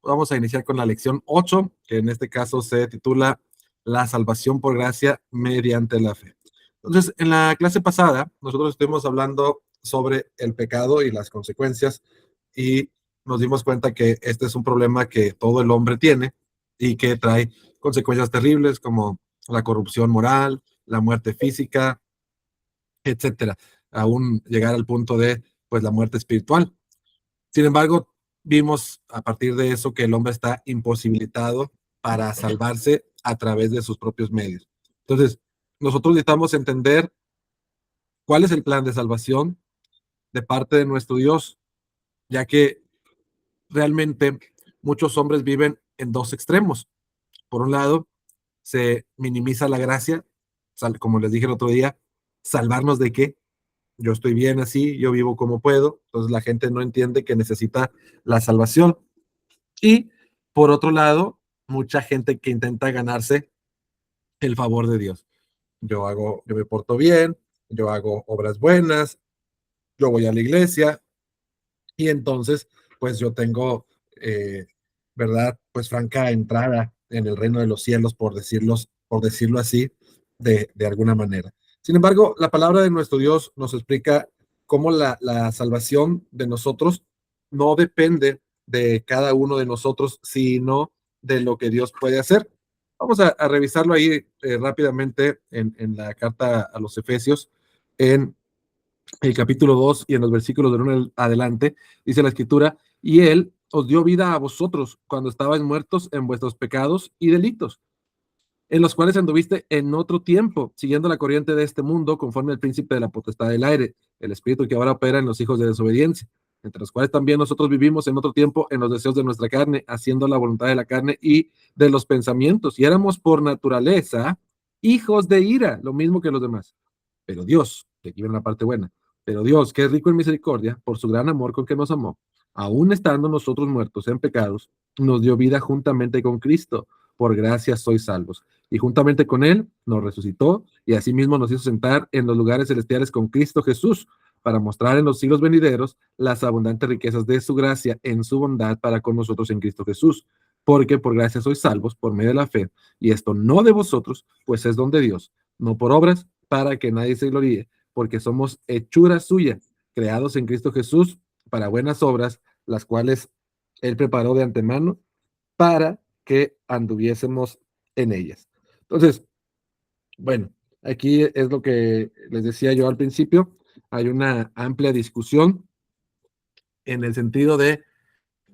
vamos a iniciar con la lección 8, que en este caso se titula La salvación por gracia mediante la fe. Entonces, en la clase pasada, nosotros estuvimos hablando sobre el pecado y las consecuencias, y nos dimos cuenta que este es un problema que todo el hombre tiene y que trae consecuencias terribles como la corrupción moral, la muerte física, etcétera, aún llegar al punto de, pues, la muerte espiritual. Sin embargo, vimos a partir de eso que el hombre está imposibilitado para salvarse a través de sus propios medios. Entonces, nosotros necesitamos entender cuál es el plan de salvación de parte de nuestro Dios, ya que realmente muchos hombres viven en dos extremos. Por un lado, se minimiza la gracia, como les dije el otro día, ¿salvarnos de qué? Yo estoy bien así, yo vivo como puedo, entonces la gente no entiende que necesita la salvación. Y por otro lado, mucha gente que intenta ganarse el favor de Dios. Yo me porto bien, yo hago obras buenas, yo voy a la iglesia y entonces, pues yo tengo, eh, ¿verdad? Pues franca entrada en el reino de los cielos, por decirlo así, de alguna manera. Sin embargo, la palabra de nuestro Dios nos explica cómo la salvación de nosotros no depende de cada uno de nosotros, sino de lo que Dios puede hacer. Vamos a revisarlo ahí rápidamente en la carta a los Efesios, en el capítulo 2 y en los versículos del 1 adelante, dice la escritura, y él os dio vida a vosotros cuando estabais muertos en vuestros pecados y delitos, en los cuales anduviste en otro tiempo, siguiendo la corriente de este mundo, conforme al príncipe de la potestad del aire, el espíritu que ahora opera en los hijos de desobediencia, entre los cuales también nosotros vivimos en otro tiempo en los deseos de nuestra carne, haciendo la voluntad de la carne y de los pensamientos, y éramos por naturaleza hijos de ira, lo mismo que los demás. Pero Dios, que aquí viene la parte buena, pero Dios, que es rico en misericordia, por su gran amor con que nos amó, aún estando nosotros muertos en pecados, nos dio vida juntamente con Cristo. Por gracia sois salvos. Y juntamente con Él nos resucitó y asimismo nos hizo sentar en los lugares celestiales con Cristo Jesús, para mostrar en los siglos venideros las abundantes riquezas de su gracia en su bondad para con nosotros en Cristo Jesús. Porque por gracia sois salvos por medio de la fe, y esto no de vosotros, pues es don de Dios, no por obras, para que nadie se gloríe, porque somos hechura suya, creados en Cristo Jesús para buenas obras, las cuales Él preparó de antemano para que anduviésemos en ellas. Entonces, bueno, aquí es lo que les decía yo al principio, hay una amplia discusión en el sentido de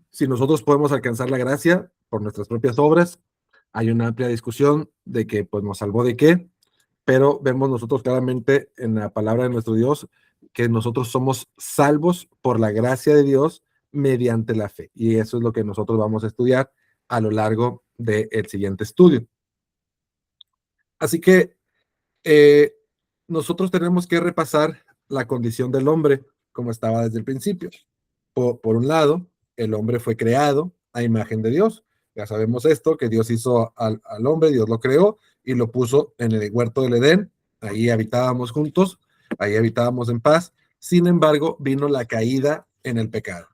si nosotros podemos alcanzar la gracia por nuestras propias obras. Hay una amplia discusión de que pues nos salvó de qué, pero vemos nosotros claramente en la palabra de nuestro Dios que nosotros somos salvos por la gracia de Dios mediante la fe. Y eso es lo que nosotros vamos a estudiar a lo largo del siguiente estudio. Así que eh, nosotros tenemos que repasar la condición del hombre como estaba desde el principio. Por un lado, el hombre fue creado a imagen de Dios. Ya sabemos esto, que Dios hizo al hombre, Dios lo creó y lo puso en el huerto del Edén. Ahí habitábamos juntos, ahí habitábamos en paz. Sin embargo, vino la caída en el pecado.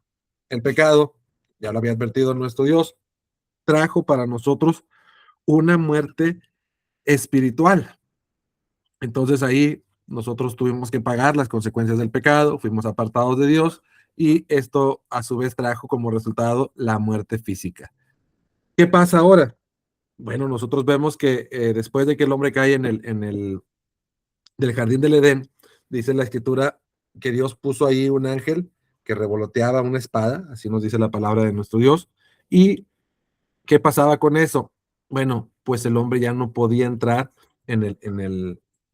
El pecado, ya lo había advertido nuestro Dios, trajo para nosotros una muerte espiritual. Entonces ahí nosotros tuvimos que pagar las consecuencias del pecado, fuimos apartados de Dios y esto a su vez trajo como resultado la muerte física. ¿Qué pasa ahora? Bueno, nosotros vemos que después de que el hombre cae del jardín del Edén, dice la escritura que Dios puso ahí un ángel que revoloteaba una espada, así nos dice la palabra de nuestro Dios. ¿Y qué pasaba con eso? Bueno, pues el hombre ya no podía entrar en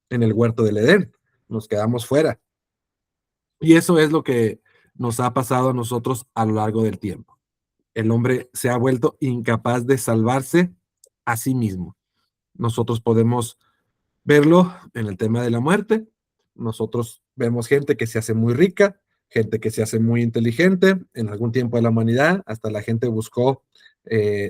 el huerto del Edén, nos quedamos fuera. Y eso es lo que nos ha pasado a nosotros a lo largo del tiempo. El hombre se ha vuelto incapaz de salvarse a sí mismo. Nosotros podemos verlo en el tema de la muerte. Nosotros vemos gente que se hace muy rica, gente que se hace muy inteligente. En algún tiempo de la humanidad, hasta la gente buscó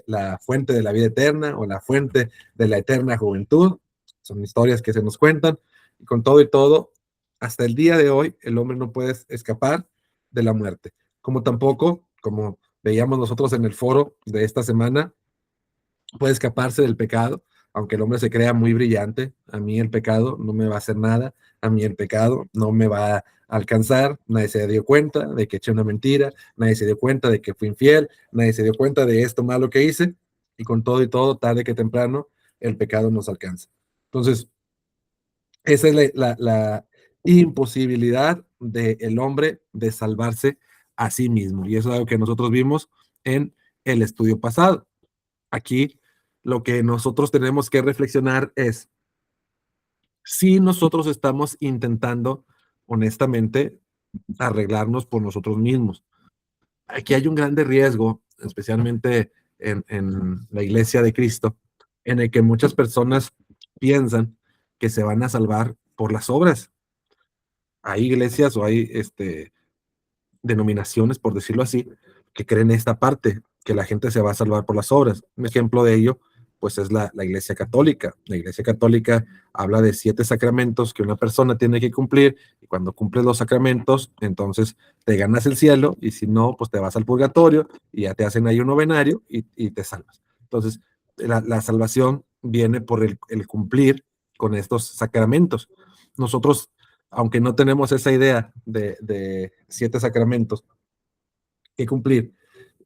la fuente de la vida eterna o la fuente de la eterna juventud. Son historias que se nos cuentan. Y con todo y todo, hasta el día de hoy, el hombre no puede escapar de la muerte. Como tampoco, como veíamos nosotros en el foro de esta semana, puede escaparse del pecado, aunque el hombre se crea muy brillante. A mí el pecado no me va a hacer nada, a mí el pecado no me va a alcanzar, nadie se dio cuenta de que eché una mentira, nadie se dio cuenta de que fui infiel, nadie se dio cuenta de esto malo que hice, y con todo y todo, tarde que temprano, el pecado nos alcanza. Entonces, esa es la imposibilidad del hombre de salvarse a sí mismo, y eso es algo que nosotros vimos en el estudio pasado. Aquí lo que nosotros tenemos que reflexionar es si nosotros estamos intentando honestamente arreglarnos por nosotros mismos. Aquí hay un grande riesgo, especialmente en la iglesia de Cristo, en el que muchas personas piensan que se van a salvar por las obras. Hay iglesias o hay denominaciones, por decirlo así, que creen esta parte, que la gente se va a salvar por las obras. Un ejemplo de ello, pues es la Iglesia Católica. La Iglesia Católica habla de 7 sacramentos que una persona tiene que cumplir, y cuando cumples los sacramentos, entonces te ganas el cielo, y si no, pues te vas al purgatorio, y ya te hacen ahí un novenario, y te salvas. Entonces, la salvación viene por el cumplir con estos sacramentos. Nosotros, aunque no tenemos esa idea de 7 sacramentos que cumplir,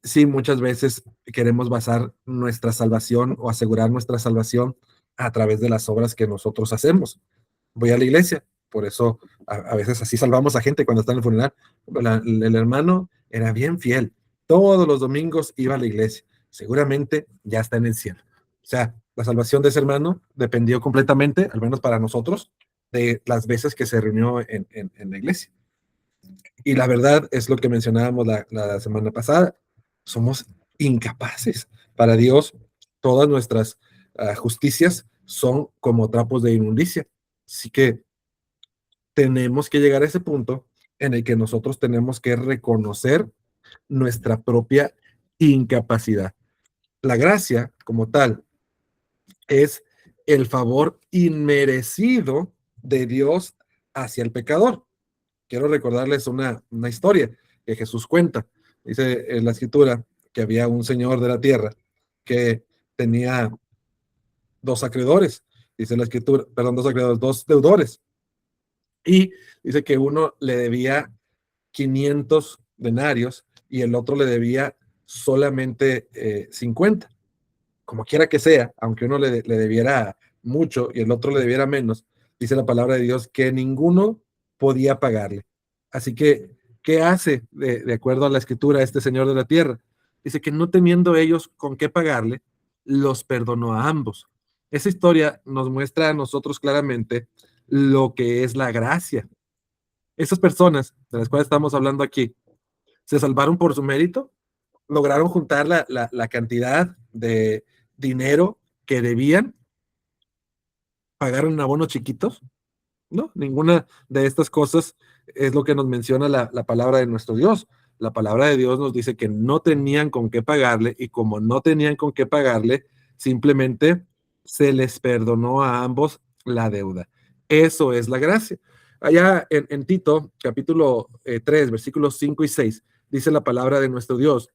sí muchas veces queremos basar nuestra salvación o asegurar nuestra salvación a través de las obras que nosotros hacemos. Voy a la iglesia, por eso a veces así salvamos a gente cuando está en el funeral. El hermano era bien fiel, todos los domingos iba a la iglesia, seguramente ya está en el cielo. O sea, la salvación de ese hermano dependió completamente, al menos para nosotros, de las veces que se reunió en la iglesia. Y la verdad es lo que mencionábamos la semana pasada, somos incapaces. Para Dios, todas nuestras justicias son como trapos de inmundicia. Así que tenemos que llegar a ese punto en el que nosotros tenemos que reconocer nuestra propia incapacidad. La gracia, como tal, es el favor inmerecido de Dios hacia el pecador. Quiero recordarles una historia que Jesús cuenta. Dice en la escritura que había un señor de la tierra que tenía 2 acreedores. Dice la escritura, perdón, 2 acreedores, 2 deudores. Y dice que uno le debía 500 denarios y el otro le debía solamente 50. Como quiera que sea, aunque uno le debiera mucho y el otro le debiera menos, dice la palabra de Dios que ninguno podía pagarle. Así que, ¿qué hace de acuerdo a la escritura este señor de la tierra? Dice que no teniendo ellos con qué pagarle, los perdonó a ambos. Esa historia nos muestra a nosotros claramente lo que es la gracia. Esas personas de las cuales estamos hablando aquí, se salvaron por su mérito, lograron juntar la cantidad de dinero que debían, pagaron abonos chiquitos, ¿no? Ninguna de estas cosas es lo que nos menciona la palabra de nuestro Dios. La palabra de Dios nos dice que no tenían con qué pagarle, y como no tenían con qué pagarle, simplemente se les perdonó a ambos la deuda. Eso es la gracia. Allá en Tito, capítulo 3, versículos 5 y 6, dice la palabra de nuestro Dios: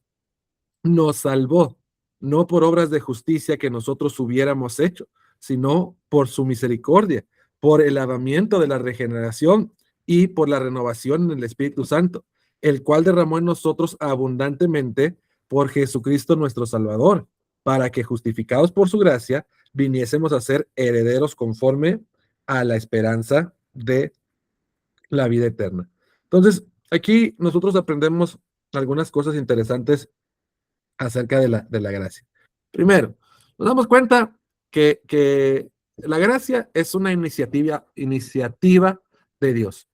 nos salvó, no por obras de justicia que nosotros hubiéramos hecho, sino por su misericordia, por el lavamiento de la regeneración y por la renovación en el Espíritu Santo, el cual derramó en nosotros abundantemente por Jesucristo nuestro Salvador, para que, justificados por su gracia, viniésemos a ser herederos conforme a la esperanza de la vida eterna. Entonces, aquí nosotros aprendemos algunas cosas interesantes acerca de la gracia. Primero, nos damos cuenta que la gracia es una iniciativa de Dios,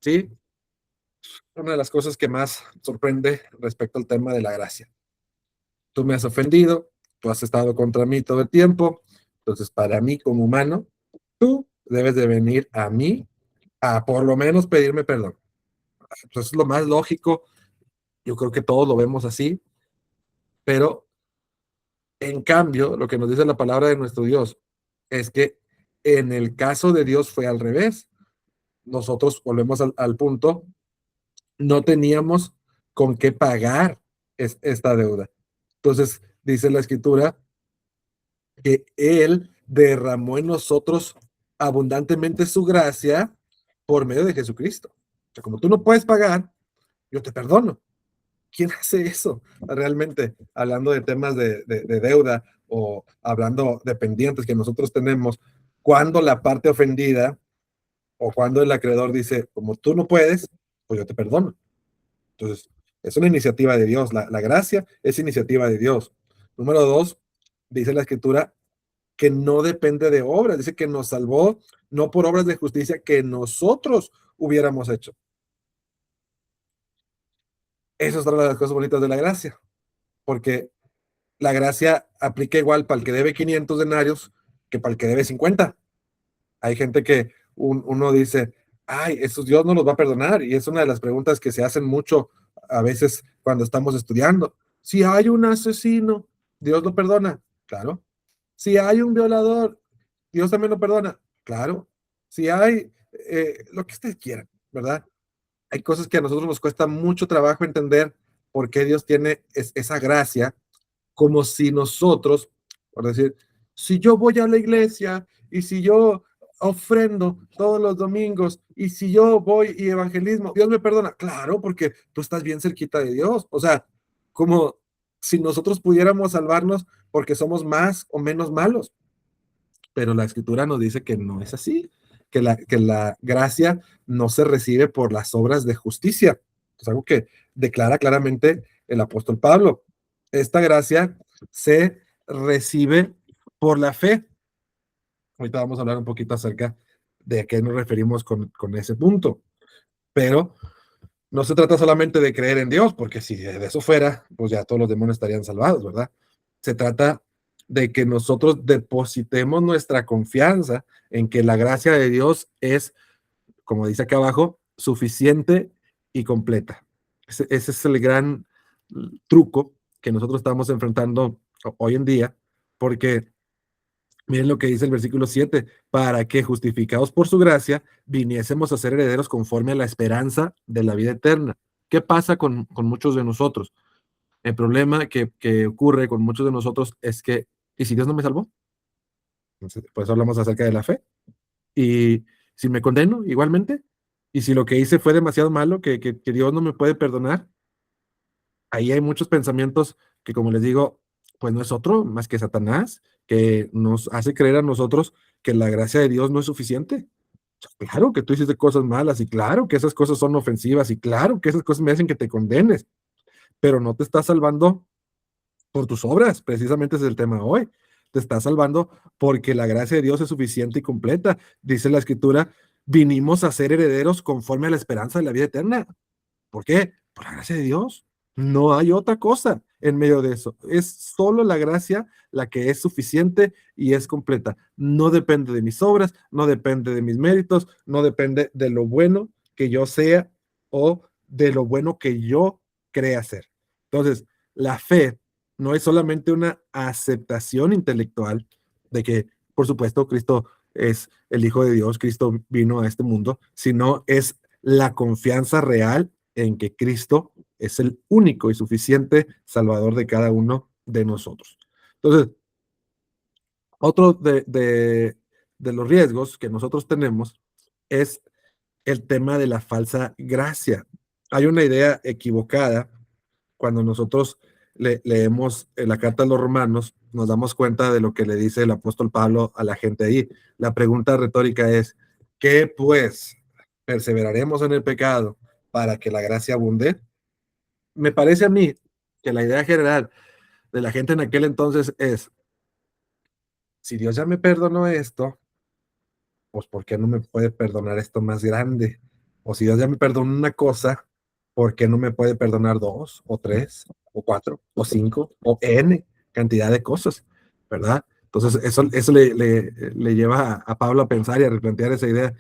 ¿sí? Una de las cosas que más sorprende respecto al tema de la gracia. Tú me has ofendido, tú has estado contra mí todo el tiempo, entonces para mí como humano, tú debes de venir a mí a por lo menos pedirme perdón. Eso es lo más lógico, yo creo que todos lo vemos así, pero en cambio, lo que nos dice la palabra de nuestro Dios es que en el caso de Dios fue al revés. Nosotros volvemos al punto, no teníamos con qué pagar. es esta deuda. Entonces, dice la escritura que Él derramó en nosotros abundantemente su gracia por medio de Jesucristo. O sea, como tú no puedes pagar, yo te perdono. ¿Quién hace eso realmente? Hablando de temas de deuda o hablando de pendientes que nosotros tenemos, cuando la parte ofendida o cuando el acreedor dice, como tú no puedes, pues yo te perdono. Entonces, es una iniciativa de Dios. La gracia es iniciativa de Dios. Número dos, dice la escritura que no depende de obras. Dice que nos salvó no por obras de justicia que nosotros hubiéramos hecho. Eso es otra de las cosas bonitas de la gracia, porque la gracia aplica igual para el que debe 500 denarios que para el que debe 50. Hay gente que uno dice, ay, eso Dios no los va a perdonar. Y es una de las preguntas que se hacen mucho a veces cuando estamos estudiando. Si hay un asesino, ¿Dios lo perdona? Claro. Si hay un violador, ¿Dios también lo perdona? Claro. Si hay lo que ustedes quieran, ¿verdad? Hay cosas que a nosotros nos cuesta mucho trabajo entender por qué Dios tiene esa gracia, como si nosotros, por decir, si yo voy a la iglesia y si yo ofrendo todos los domingos y si yo voy y evangelismo, Dios me perdona. Claro, porque tú estás bien cerquita de Dios. O sea, como si nosotros pudiéramos salvarnos porque somos más o menos malos. Pero la escritura nos dice que no es así, que la gracia no se recibe por las obras de justicia. Es algo que declara claramente el apóstol Pablo. Esta gracia se recibe por la fe. Ahorita vamos a hablar un poquito acerca de a qué nos referimos con ese punto. Pero no se trata solamente de creer en Dios, porque si de eso fuera, pues ya todos los demonios estarían salvados, ¿verdad? Se trata de que nosotros depositemos nuestra confianza en que la gracia de Dios es, como dice acá abajo, suficiente y completa. Ese es el gran truco que nosotros estamos enfrentando hoy en día, porque miren lo que dice el versículo 7, para que justificados por su gracia viniésemos a ser herederos conforme a la esperanza de la vida eterna. ¿Qué pasa con muchos de nosotros? El problema que ocurre con muchos de nosotros es que, ¿y si Dios no me salvó? Entonces, por eso hablamos acerca de la fe. ¿Y si me condeno igualmente? ¿Y si lo que hice fue demasiado malo que Dios no me puede perdonar? Ahí hay muchos pensamientos que, como les digo, pues no es otro más que Satanás, que nos hace creer a nosotros que la gracia de Dios no es suficiente. Claro que tú hiciste cosas malas y claro que esas cosas son ofensivas y claro que esas cosas me hacen que te condenes, pero no te estás salvando por tus obras, precisamente ese es el tema hoy. Te está salvando porque la gracia de Dios es suficiente y completa. Dice la escritura, vinimos a ser herederos conforme a la esperanza de la vida eterna. ¿Por qué? Por la gracia de Dios. No hay otra cosa en medio de eso. Es solo la gracia la que es suficiente y es completa. No depende de mis obras, no depende de mis méritos, no depende de lo bueno que yo sea o de lo bueno que yo crea ser. Entonces, la fe no es solamente una aceptación intelectual de que, por supuesto, Cristo es el Hijo de Dios, Cristo vino a este mundo, sino es la confianza real en que Cristo es el único y suficiente Salvador de cada uno de nosotros. Entonces, otro de los riesgos que nosotros tenemos es el tema de la falsa gracia. Hay una idea equivocada cuando nosotros leemos la carta a los romanos, nos damos cuenta de lo que le dice el apóstol Pablo a la gente ahí. La pregunta retórica es, ¿qué pues? ¿Perseveraremos en el pecado para que la gracia abunde? Me parece a mí que la idea general de la gente en aquel entonces es, si Dios ya me perdonó esto, pues ¿por qué no me puede perdonar esto más grande? O si Dios ya me perdonó una cosa, ¿por qué no me puede perdonar dos, o tres, o cuatro, o cinco, o N cantidad de cosas, ¿verdad? Entonces eso le lleva a Pablo a pensar y a replantear esa idea.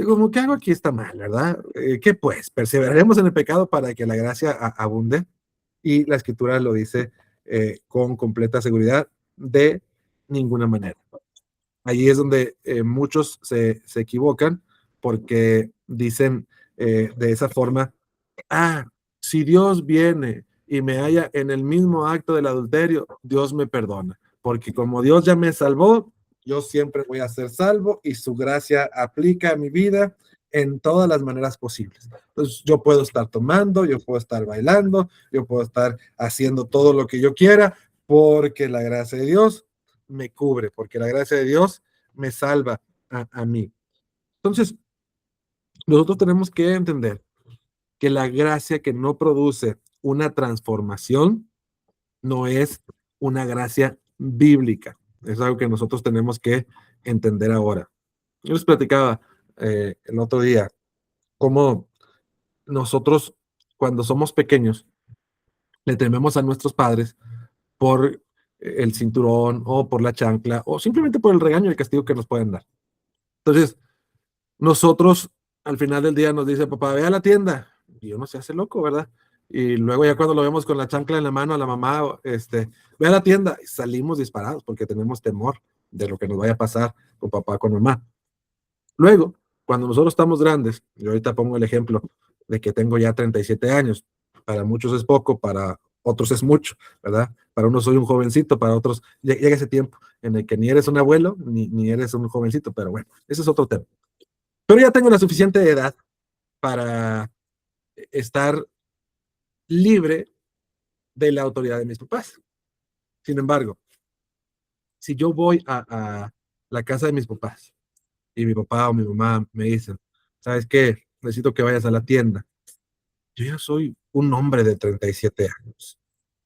Como que algo aquí está mal, ¿verdad? ¿Qué pues? ¿Perseveraremos en el pecado para que la gracia abunde? Y la escritura lo dice con completa seguridad, de ninguna manera. Allí es donde muchos se equivocan porque dicen de esa forma, ah, si Dios viene y me halla en el mismo acto del adulterio, Dios me perdona, porque como Dios ya me salvó, yo siempre voy a ser salvo y su gracia aplica a mi vida en todas las maneras posibles. Entonces yo puedo estar tomando, yo puedo estar bailando, yo puedo estar haciendo todo lo que yo quiera, porque la gracia de Dios me cubre, porque la gracia de Dios me salva a mí. Entonces, nosotros tenemos que entender que la gracia que no produce una transformación no es una gracia bíblica. Es algo que nosotros tenemos que entender ahora. Yo les platicaba el otro día cómo nosotros, cuando somos pequeños, le tememos a nuestros padres por el cinturón o por la chancla o simplemente por el regaño y el castigo que nos pueden dar. Entonces, nosotros al final del día nos dice, papá, ve a la tienda. Y uno se hace loco, ¿verdad? Y luego ya cuando lo vemos con la chancla en la mano a la mamá, ve a la tienda, salimos disparados porque tenemos temor de lo que nos vaya a pasar con papá, con mamá. Luego, cuando nosotros estamos grandes, yo ahorita pongo el ejemplo de que tengo ya 37 años, para muchos es poco, para otros es mucho, ¿verdad? Para unos soy un jovencito, para otros llega ese tiempo en el que ni eres un abuelo, ni eres un jovencito, pero bueno, ese es otro tema. Pero ya tengo la suficiente edad para estar libre de la autoridad de mis papás. Sin embargo, si yo voy a la casa de mis papás y mi papá o mi mamá me dicen, ¿sabes qué? Necesito que vayas a la tienda. Yo ya soy un hombre de 37 años.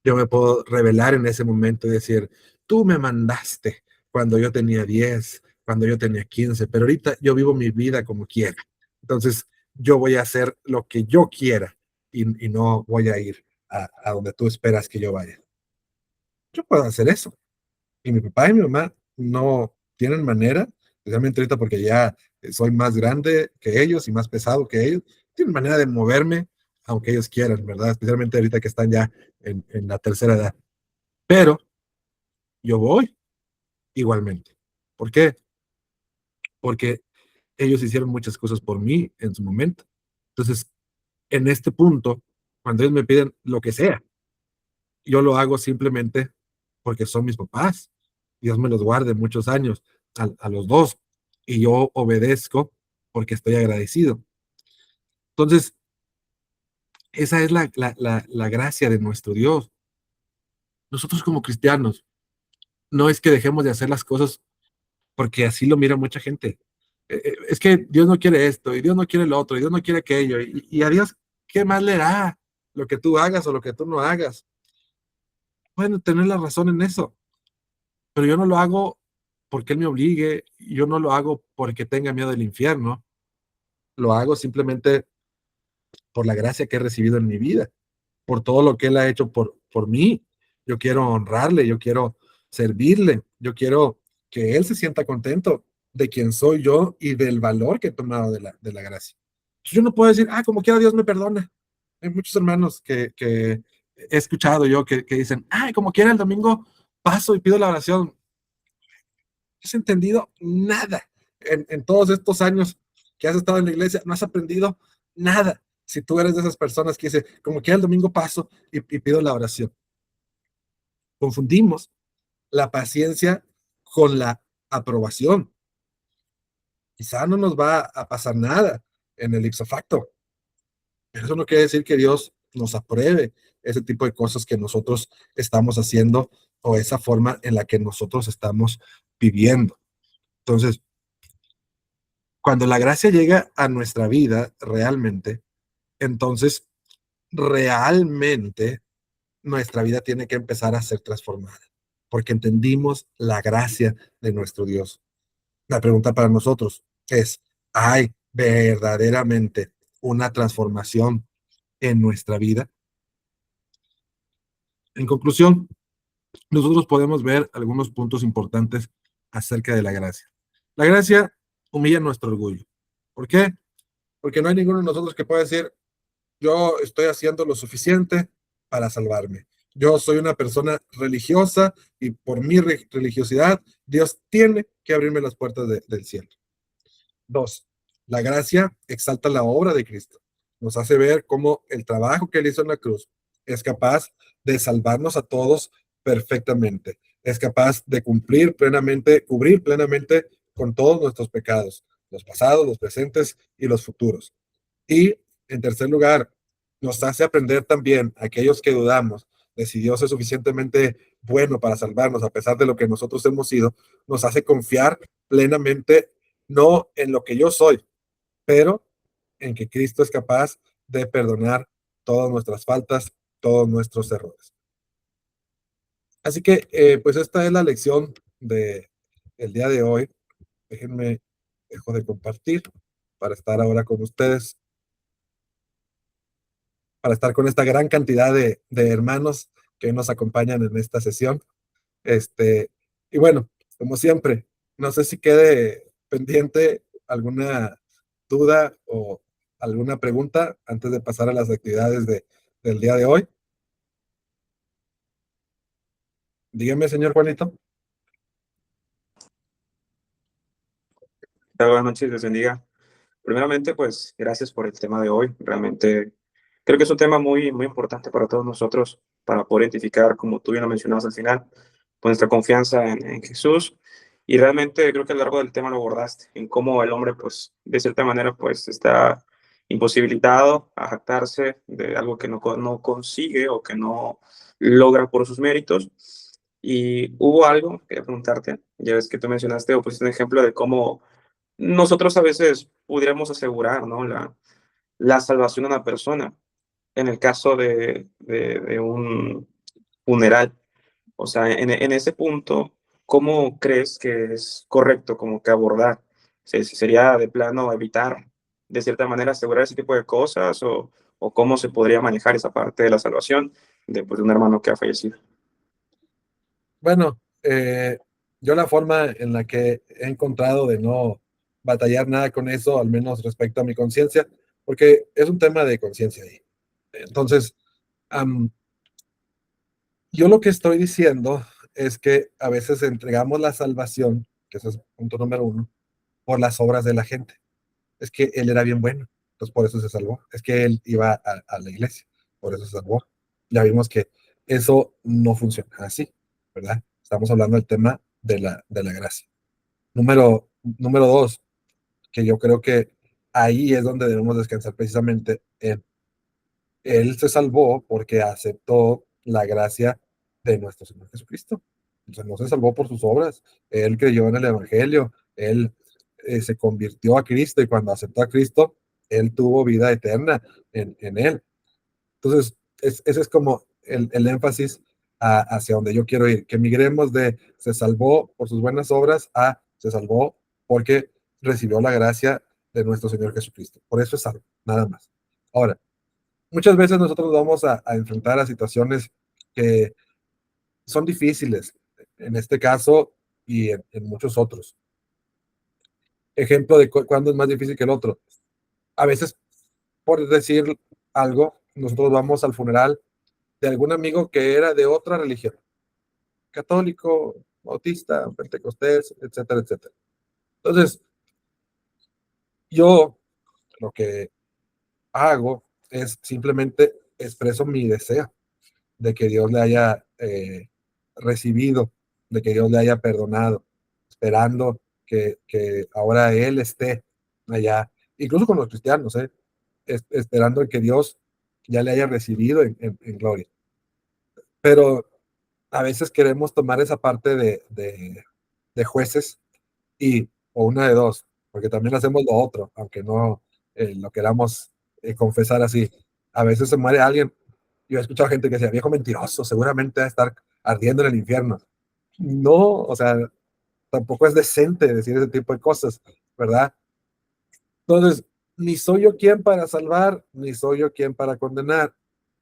Yo me puedo revelar en ese momento y decir, tú me mandaste cuando yo tenía 10, cuando yo tenía 15, pero ahorita yo vivo mi vida como quiera. Entonces, yo voy a hacer lo que yo quiera y no voy a ir a donde tú esperas que yo vaya. Yo puedo hacer eso. Y mi papá y mi mamá no tienen manera, especialmente ahorita porque ya soy más grande que ellos y más pesado que ellos, tienen manera de moverme, aunque ellos quieran, ¿verdad? Especialmente ahorita que están ya en la tercera edad. Pero yo voy igualmente. ¿Por qué? Porque ellos hicieron muchas cosas por mí en su momento. Entonces, en este punto, cuando ellos me piden lo que sea, yo lo hago simplemente porque son mis papás. Dios me los guarde muchos años a los dos y yo obedezco porque estoy agradecido. Entonces, esa es la gracia de nuestro Dios. Nosotros como cristianos, no es que dejemos de hacer las cosas porque así lo mira mucha gente. Es que Dios no quiere esto y Dios no quiere lo otro y Dios no quiere aquello y a Dios, ¿qué más le da lo que tú hagas o lo que tú no hagas? Pueden tener la razón en eso, pero yo no lo hago porque Él me obligue, yo no lo hago porque tenga miedo del infierno, lo hago simplemente por la gracia que he recibido en mi vida, por todo lo que Él ha hecho por mí. Yo quiero honrarle, yo quiero servirle, yo quiero que Él se sienta contento de quién soy yo y del valor que he tomado de la gracia. Yo no puedo decir, como quiera Dios me perdona. Hay muchos hermanos que he escuchado yo que dicen, como quiera el domingo paso y pido la oración. No has entendido nada en todos estos años que has estado en la iglesia, no has aprendido nada. Si tú eres de esas personas que dice, como quiera el domingo paso y pido la oración. Confundimos la paciencia con la aprobación. Quizá no nos va a pasar nada en el ipso facto, pero eso no quiere decir que Dios nos apruebe ese tipo de cosas que nosotros estamos haciendo o esa forma en la que nosotros estamos viviendo. Entonces, cuando la gracia llega a nuestra vida realmente, entonces realmente nuestra vida tiene que empezar a ser transformada, porque entendimos la gracia de nuestro Dios. La pregunta para nosotros es, ¿hay verdaderamente una transformación en nuestra vida? En conclusión, nosotros podemos ver algunos puntos importantes acerca de la gracia. La gracia humilla nuestro orgullo. ¿Por qué? Porque no hay ninguno de nosotros que pueda decir, yo estoy haciendo lo suficiente para salvarme. Yo soy una persona religiosa y por mi religiosidad, Dios tiene que abrirme las puertas del cielo. Dos, la gracia exalta la obra de Cristo. Nos hace ver cómo el trabajo que él hizo en la cruz es capaz de salvarnos a todos perfectamente. Es capaz de cubrir plenamente con todos nuestros pecados, los pasados, los presentes y los futuros. Y en tercer lugar, nos hace aprender también a aquellos que dudamos de si Dios es suficientemente bueno para salvarnos a pesar de lo que nosotros hemos sido, nos hace confiar plenamente no en lo que yo soy, pero en que Cristo es capaz de perdonar todas nuestras faltas, todos nuestros errores. Así que, pues esta es la lección de el día de hoy. Déjenme, dejo de compartir para estar ahora con ustedes, para estar con esta gran cantidad de hermanos que nos acompañan en esta sesión. Este, y bueno, como siempre, no sé si quede pendiente alguna duda o alguna pregunta antes de pasar a las actividades del día de hoy. Dígame, señor Juanito. Buenas noches, les bendiga. Primeramente, pues gracias por el tema de hoy. Realmente creo que es un tema muy, muy importante para todos nosotros, para poder identificar, como tú bien lo mencionabas al final, pues nuestra confianza en Jesús. Y realmente creo que a lo largo del tema lo abordaste, en cómo el hombre, pues, de cierta manera, pues, está imposibilitado a jactarse de algo que no consigue o que no logra por sus méritos. Y hubo algo, quería preguntarte, ya ves que tú mencionaste o pusiste un ejemplo de cómo nosotros a veces pudiéramos asegurar, ¿no? La salvación de una persona en el caso de un funeral. O sea, en ese punto, ¿cómo crees que es correcto como que abordar? Si sería de plano evitar, de cierta manera, asegurar ese tipo de cosas o cómo se podría manejar esa parte de la salvación de, pues, de un hermano que ha fallecido. Bueno, yo la forma en la que he encontrado de no batallar nada con eso, al menos respecto a mi conciencia, porque es un tema de conciencia ahí. Entonces, um, yo lo que estoy diciendo es que a veces entregamos la salvación, que ese es punto número uno, por las obras de la gente. Es que él era bien bueno, entonces por eso se salvó. Es que él iba a la iglesia, por eso se salvó. Ya vimos que eso no funciona así, ¿verdad? Estamos hablando del tema de la gracia. Número dos, que yo creo que ahí es donde debemos descansar precisamente en él se salvó porque aceptó la gracia de nuestro Señor Jesucristo. O sea, no se salvó por sus obras. Él creyó en el Evangelio. Él se convirtió a Cristo y cuando aceptó a Cristo, él tuvo vida eterna en él. Entonces, ese es como el énfasis hacia donde yo quiero ir, que migremos de se salvó por sus buenas obras a se salvó porque recibió la gracia de nuestro Señor Jesucristo. Por eso es salvo, nada más. Ahora, muchas veces nosotros nos vamos a enfrentar a situaciones que son difíciles, en este caso y en muchos otros. Ejemplo de cuándo es más difícil que el otro. A veces, por decir algo, nosotros vamos al funeral de algún amigo que era de otra religión, católico, bautista, pentecostés, etcétera, etcétera. Entonces, yo lo que hago es simplemente expreso mi deseo de que Dios le haya recibido, de que Dios le haya perdonado, esperando que ahora Él esté allá, incluso con los cristianos, esperando que Dios ya le haya recibido en gloria. Pero a veces queremos tomar esa parte de jueces y, o una de dos, porque también hacemos lo otro, aunque no lo queramos confesar así. A veces se muere alguien. Yo he escuchado gente que decía, viejo mentiroso, seguramente va a estar ardiendo en el infierno. No, o sea, tampoco es decente decir ese tipo de cosas, ¿verdad? Entonces, ni soy yo quien para salvar, ni soy yo quien para condenar,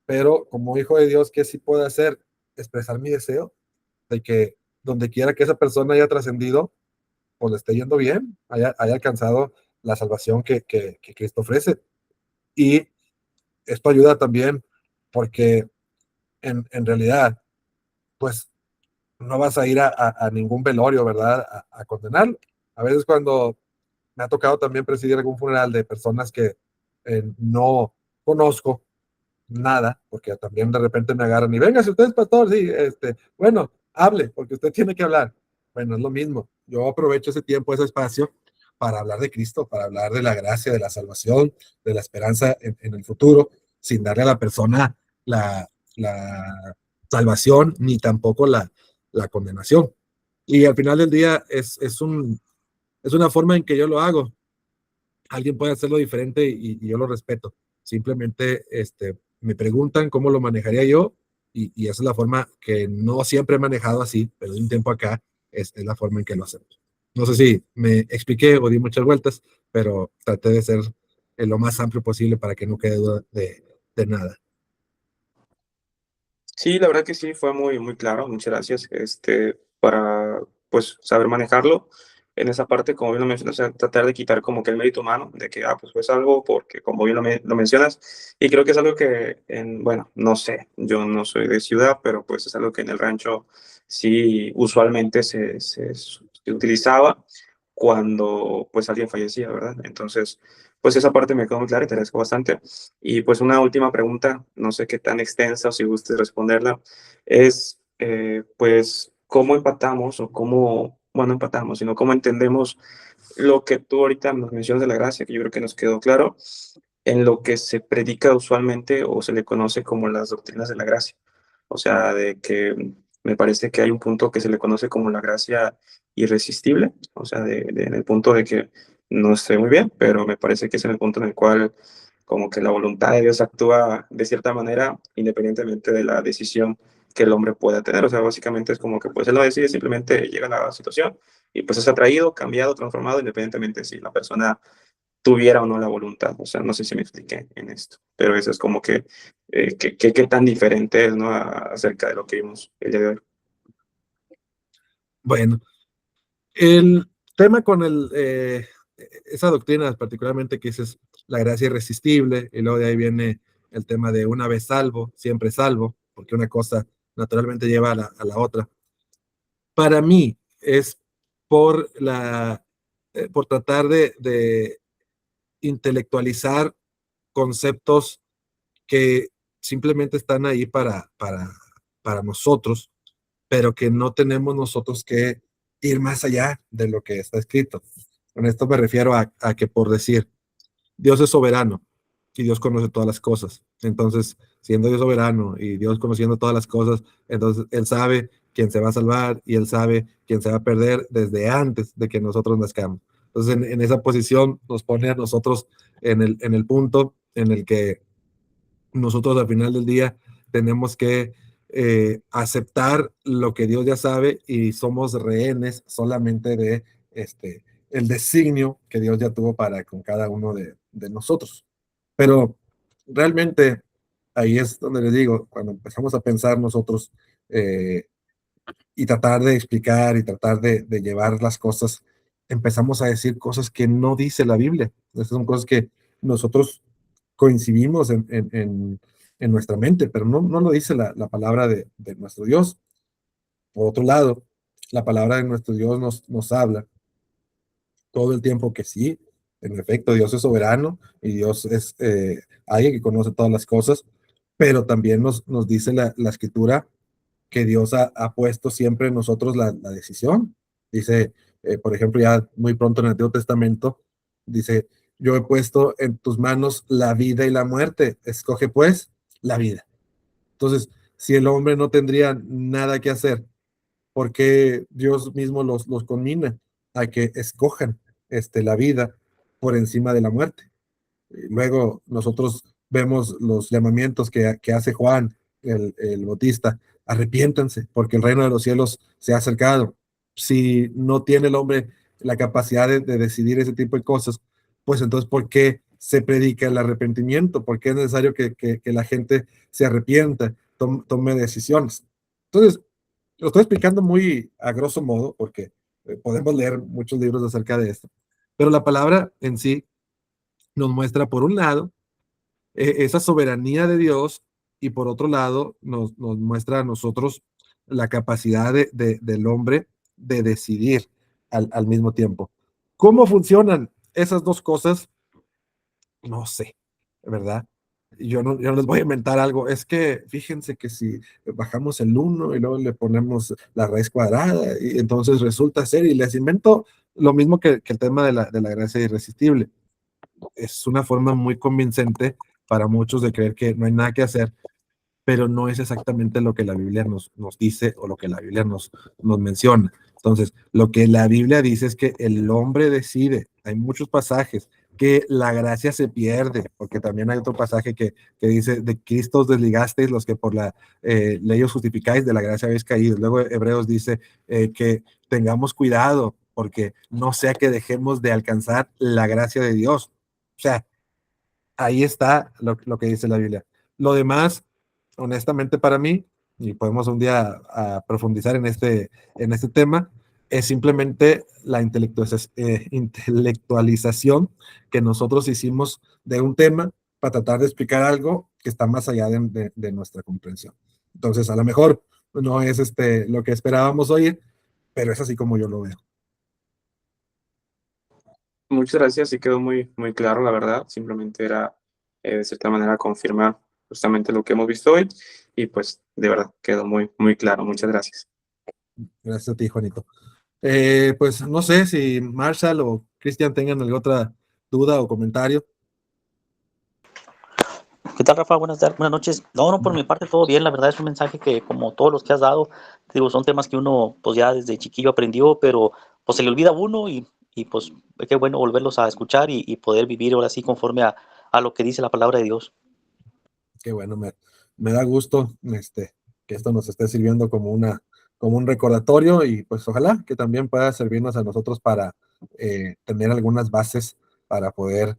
pero como hijo de Dios, ¿qué sí puedo hacer? Expresar mi deseo de que donde quiera que esa persona haya trascendido, pues le esté yendo bien, haya alcanzado la salvación que Cristo ofrece. Y esto ayuda también porque en realidad, pues no vas a ir a ningún velorio, ¿verdad? A condenarlo. A veces cuando me ha tocado también presidir algún funeral de personas que no conozco, nada, porque también de repente me agarran y venga, si usted es pastor, sí, bueno, hable, porque usted tiene que hablar. Bueno, es lo mismo. Yo aprovecho ese tiempo, ese espacio para hablar de Cristo, para hablar de la gracia, de la salvación, de la esperanza en el futuro, sin darle a la persona la salvación ni tampoco la condenación. Y al final del día es una forma en que yo lo hago. Alguien puede hacerlo diferente y yo lo respeto. Simplemente me preguntan cómo lo manejaría yo y esa es la forma que no siempre he manejado así, pero de un tiempo acá es la forma en que lo hacemos. No sé si me expliqué o di muchas vueltas, pero traté de ser lo más amplio posible para que no quede duda de nada. Sí, la verdad que sí, fue muy, muy claro. Muchas gracias, para, pues, saber manejarlo. En esa parte, como bien lo mencionas, o sea, tratar de quitar como que el mérito humano, de que, pues, fue algo, porque como bien lo mencionas, y creo que es algo que, bueno, no sé, yo no soy de ciudad, pero pues es algo que en el rancho sí usualmente se utilizaba cuando, pues, alguien fallecía, ¿verdad? Entonces, pues esa parte me quedó muy clara y te agradezco bastante. Y pues una última pregunta, no sé qué tan extensa o si gustes responderla, es pues cómo empatamos o cómo, bueno, empatamos, sino cómo entendemos lo que tú ahorita nos mencionas de la gracia, que yo creo que nos quedó claro, en lo que se predica usualmente o se le conoce como las doctrinas de la gracia. O sea, de que me parece que hay un punto que se le conoce como la gracia irresistible, o sea, en el punto de que no sé muy bien, pero me parece que es en el punto en el cual como que la voluntad de Dios actúa de cierta manera independientemente de la decisión que el hombre pueda tener. O sea, básicamente es como que pues él no decide, simplemente llega a la situación y pues es atraído, cambiado, transformado, independientemente si la persona tuviera o no la voluntad. O sea, no sé si me expliqué en esto, pero eso es como que qué tan diferente es, ¿no? Acerca de lo que vimos el día de hoy. Bueno, el tema con esa doctrina particularmente que dices la gracia irresistible, y luego de ahí viene el tema de una vez salvo, siempre salvo, porque una cosa naturalmente lleva a la otra. Para mí es por por tratar de intelectualizar conceptos que simplemente están ahí para nosotros, pero que no tenemos nosotros que ir más allá de lo que está escrito. Con esto me refiero a que, por decir, Dios es soberano y Dios conoce todas las cosas. Entonces, siendo Dios soberano y Dios conociendo todas las cosas, entonces Él sabe quién se va a salvar y Él sabe quién se va a perder desde antes de que nosotros nazcamos. Entonces, en esa posición nos pone a nosotros en el punto en el que nosotros al final del día tenemos que aceptar lo que Dios ya sabe y somos rehenes solamente de el designio que Dios ya tuvo para con cada uno de nosotros. Pero realmente ahí es donde les digo, cuando empezamos a pensar nosotros eh, y tratar de explicar y tratar de llevar las cosas, empezamos a decir cosas que no dice la Biblia. Esas son cosas que nosotros coincidimos en nuestra mente, pero no lo dice la palabra de nuestro Dios. Por otro lado, la palabra de nuestro Dios nos habla todo el tiempo que sí, en efecto, Dios es soberano y Dios es alguien que conoce todas las cosas, pero también nos dice la escritura que Dios ha puesto siempre en nosotros la decisión. Dice, por ejemplo, ya muy pronto en el Antiguo Testamento, dice, yo he puesto en tus manos la vida y la muerte, escoge pues la vida. Entonces, si el hombre no tendría nada que hacer, ¿por qué Dios mismo los conmina a que escojan la vida por encima de la muerte? Luego nosotros vemos los llamamientos que hace Juan, el Bautista, arrepiéntanse porque el reino de los cielos se ha acercado. Si no tiene el hombre la capacidad de decidir ese tipo de cosas, pues entonces, ¿por qué se predica el arrepentimiento? ¿Por qué es necesario que la gente se arrepienta, tome decisiones? Entonces, lo estoy explicando muy a grosso modo porque podemos leer muchos libros acerca de esto, pero la palabra en sí nos muestra, por un lado, esa soberanía de Dios y por otro lado nos muestra a nosotros la capacidad del hombre de decidir al mismo tiempo. ¿Cómo funcionan esas dos cosas? No sé, ¿verdad? yo no les voy a inventar algo. Es que fíjense que si bajamos el uno y luego le ponemos la raíz cuadrada, y entonces resulta ser, y les invento lo mismo que el tema de la gracia irresistible. Es una forma muy convincente para muchos de creer que no hay nada que hacer, pero no es exactamente lo que la Biblia nos dice o lo que la Biblia nos menciona. Entonces, lo que la Biblia dice es que el hombre decide. Hay muchos pasajes que la gracia se pierde, porque también hay otro pasaje que dice, de Cristo os desligasteis los que por la ley os justificáis, de la gracia habéis caído. Luego Hebreos dice que tengamos cuidado, porque no sea que dejemos de alcanzar la gracia de Dios. O sea, ahí está lo que dice la Biblia. Lo demás, honestamente para mí, y podemos un día a profundizar en este tema, es simplemente la intelectualización que nosotros hicimos de un tema para tratar de explicar algo que está más allá de nuestra comprensión. Entonces, a lo mejor no es lo que esperábamos oír, pero es así como yo lo veo. Muchas gracias, sí quedó muy, muy claro, la verdad. Simplemente era, de cierta manera, confirmar justamente lo que hemos visto hoy y pues de verdad quedó muy, muy claro. Muchas gracias. Gracias a ti, Juanito. Pues no sé si Marshall o Cristian tengan alguna otra duda o comentario. ¿Qué tal, Rafa? Buenas noches. No, no, por mi parte todo bien. La verdad es un mensaje que, como todos los que has dado, te digo, son temas que uno, pues ya desde chiquillo aprendió, pero pues se le olvida a uno y pues qué bueno volverlos a escuchar y poder vivir ahora sí conforme a lo que dice la palabra de Dios. Qué bueno, me da gusto que esto nos esté sirviendo como un recordatorio, y pues ojalá que también pueda servirnos a nosotros para tener algunas bases para poder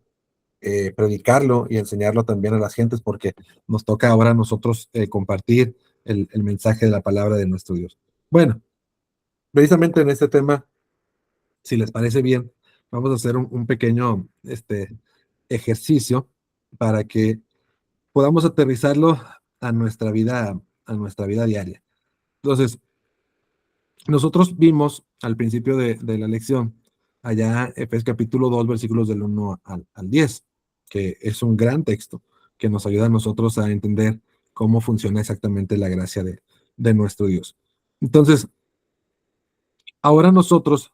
predicarlo y enseñarlo también a las gentes, porque nos toca ahora a nosotros compartir el mensaje de la palabra de nuestro Dios. Bueno, precisamente en este tema, si les parece bien, vamos a hacer un pequeño ejercicio para que podamos aterrizarlo a nuestra vida diaria. Entonces, nosotros vimos al principio de la lección, allá Efesios capítulo 2, versículos del 1 al 10, que es un gran texto que nos ayuda a nosotros a entender cómo funciona exactamente la gracia de nuestro Dios. Entonces, ahora nosotros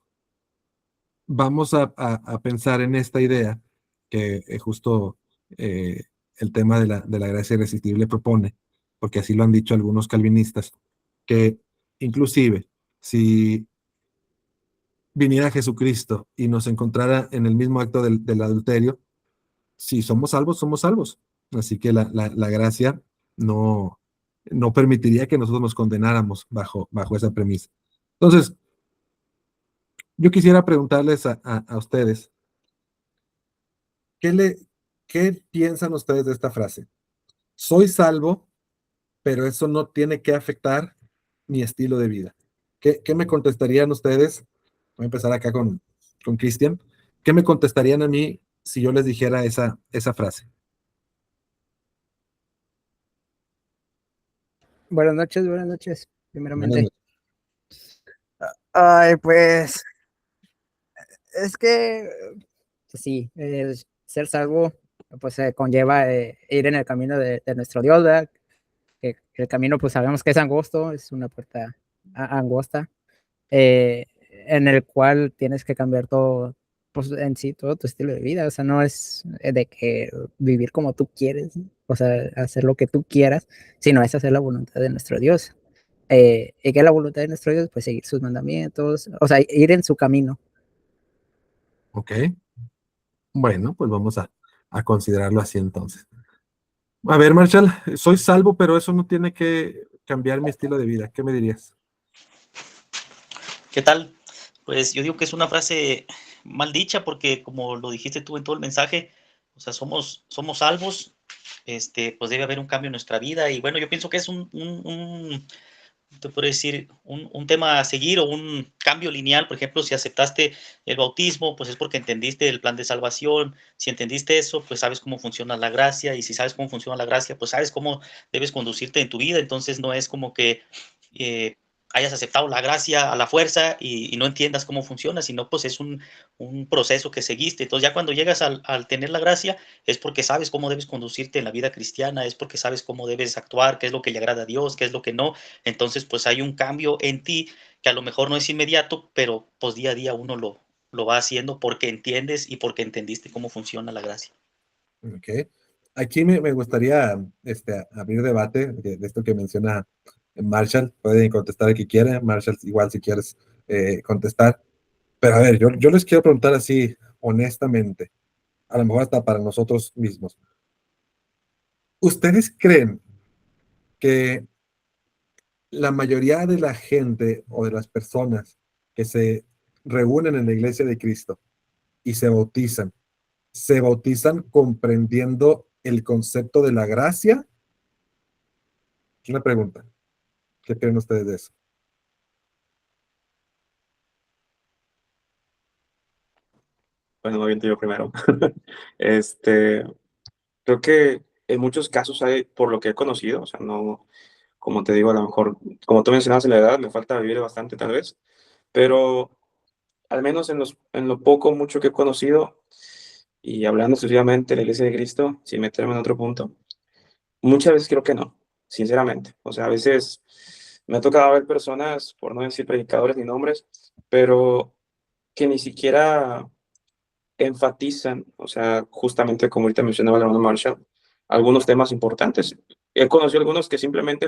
vamos a pensar en esta idea que justo eh, el tema de la gracia irresistible propone, porque así lo han dicho algunos calvinistas, que inclusive si viniera Jesucristo y nos encontrara en el mismo acto del adulterio, si somos salvos, somos salvos. Así que la gracia no, no permitiría que nosotros nos condenáramos bajo esa premisa. Entonces, yo quisiera preguntarles a ustedes, ¿Qué, le, ¿qué piensan ustedes de esta frase? Soy salvo, pero eso no tiene que afectar mi estilo de vida. ¿Qué me contestarían ustedes? Voy a empezar acá con Cristian. ¿Qué me contestarían a mí si yo les dijera esa frase? Buenas noches, Buenas primeramente. noches. Ay, pues, es que, pues sí, ser salvo, pues conlleva ir en el camino de nuestro Dios, ¿verdad? Que el camino, pues sabemos que es angosto, es una puerta angosta, en el cual tienes que cambiar todo, pues en sí, todo tu estilo de vida. O sea, no es de que vivir como tú quieres, ¿no? O sea, hacer lo que tú quieras, sino es hacer la voluntad de nuestro Dios. ¿Y qué es la voluntad de nuestro Dios? Pues seguir sus mandamientos, o sea, ir en su camino. Ok, bueno, pues vamos a considerarlo así entonces. A ver, Marshall, soy salvo, pero eso no tiene que cambiar mi estilo de vida. ¿Qué me dirías? ¿Qué tal? Pues yo digo que es una frase mal dicha porque como lo dijiste tú en todo el mensaje, o sea, somos salvos, pues debe haber un cambio en nuestra vida y bueno, yo pienso que es te puedo decir, un tema a seguir o un cambio lineal. Por ejemplo, si aceptaste el bautismo, pues es porque entendiste el plan de salvación. Si entendiste eso, pues sabes cómo funciona la gracia. Y si sabes cómo funciona la gracia, pues sabes cómo debes conducirte en tu vida. Entonces no es como que hayas aceptado la gracia a la fuerza y no entiendas cómo funciona, sino pues es un proceso que seguiste. Entonces ya cuando llegas al tener la gracia es porque sabes cómo debes conducirte en la vida cristiana, es porque sabes cómo debes actuar, qué es lo que le agrada a Dios, qué es lo que no. Entonces pues hay un cambio en ti que a lo mejor no es inmediato, pero pues día a día uno lo va haciendo porque entiendes y porque entendiste cómo funciona la gracia. Ok. Aquí me gustaría abrir debate de esto que menciona Marshall. Pueden contestar el que quiera. Marshall, igual si quieres contestar. Pero a ver, yo les quiero preguntar así, honestamente, a lo mejor hasta para nosotros mismos. ¿Ustedes creen que la mayoría de la gente o de las personas que se reúnen en la iglesia de Cristo y se bautizan comprendiendo el concepto de la gracia? Una pregunta. ¿Qué creen ustedes de eso? Bueno, me aviento yo primero. Este, Creo que en muchos casos hay, por lo que he conocido, o sea, no, como te digo, a lo mejor, como tú mencionabas en la edad, me falta vivir bastante tal vez, pero al menos en lo poco, mucho que he conocido, y hablando exclusivamente de la Iglesia de Cristo, sin meterme en otro punto, muchas veces creo que no, sinceramente. O sea, a veces me ha tocado ver personas, por no decir predicadores ni nombres, pero que ni siquiera enfatizan, o sea, justamente como ahorita mencionaba el hermano Marshall, algunos temas importantes. He conocido algunos que simplemente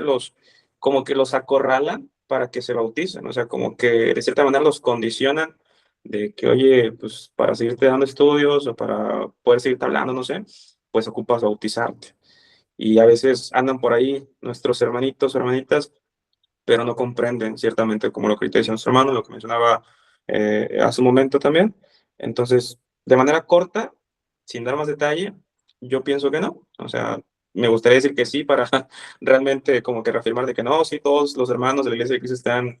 como que los acorralan para que se bauticen, o sea, como que de cierta manera los condicionan de que, oye, pues para seguirte dando estudios o para poder seguirte hablando, no sé, pues ocupas bautizarte. Y a veces andan por ahí nuestros hermanitos o hermanitas, pero no comprenden ciertamente como lo que ahorita decía nuestro hermano, lo que mencionaba hace un momento también. Entonces, de manera corta, sin dar más detalle, yo pienso que no. O sea, me gustaría decir que sí para realmente como que reafirmar de que no, sí, todos los hermanos de la Iglesia de Cristo están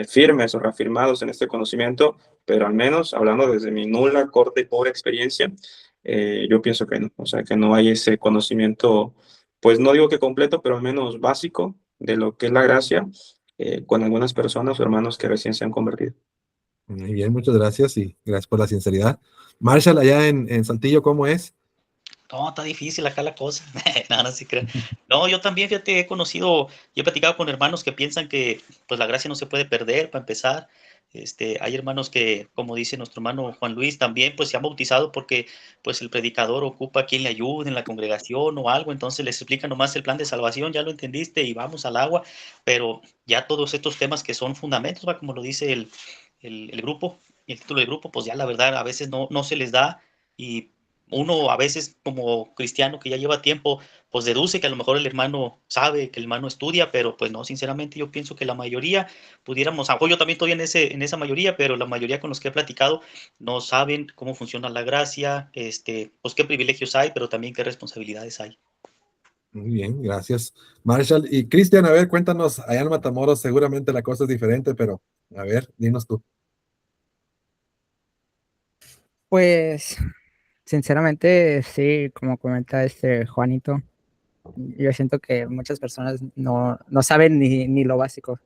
firmes o reafirmados en este conocimiento, pero al menos hablando desde mi nula, corta y pobre experiencia, yo pienso que no. O sea, que no hay ese conocimiento, pues no digo que completo, pero al menos básico de lo que es la gracia con algunas personas o hermanos que recién se han convertido. Muy bien, muchas gracias y gracias por la sinceridad. Marshall, allá en Saltillo, ¿cómo es? No, está difícil acá la cosa. No, no se crean. No, yo también, fíjate, he conocido y he platicado con hermanos que piensan que, pues, la gracia no se puede perder, para empezar. Hay hermanos que, como dice nuestro hermano Juan Luis, también, pues, se han bautizado porque, pues, el predicador ocupa a quien le ayude en la congregación o algo, entonces les explica nomás el plan de salvación, ya lo entendiste y vamos al agua, pero ya todos estos temas que son fundamentos, ¿va? Como lo dice el grupo, el título del grupo, pues, ya la verdad a veces no se les da y uno a veces como cristiano que ya lleva tiempo, pues deduce que a lo mejor el hermano sabe, que el hermano estudia, pero pues no, sinceramente yo pienso que la mayoría pudiéramos, aunque yo también estoy en esa mayoría, pero la mayoría con los que he platicado no saben cómo funciona la gracia, pues qué privilegios hay, pero también qué responsabilidades hay. Muy bien, gracias. Marshall y Cristian, a ver, cuéntanos, allá en Matamoros seguramente la cosa es diferente, pero a ver, dinos tú. Pues, sinceramente, sí, como comenta este Juanito, yo siento que muchas personas no saben ni lo básico.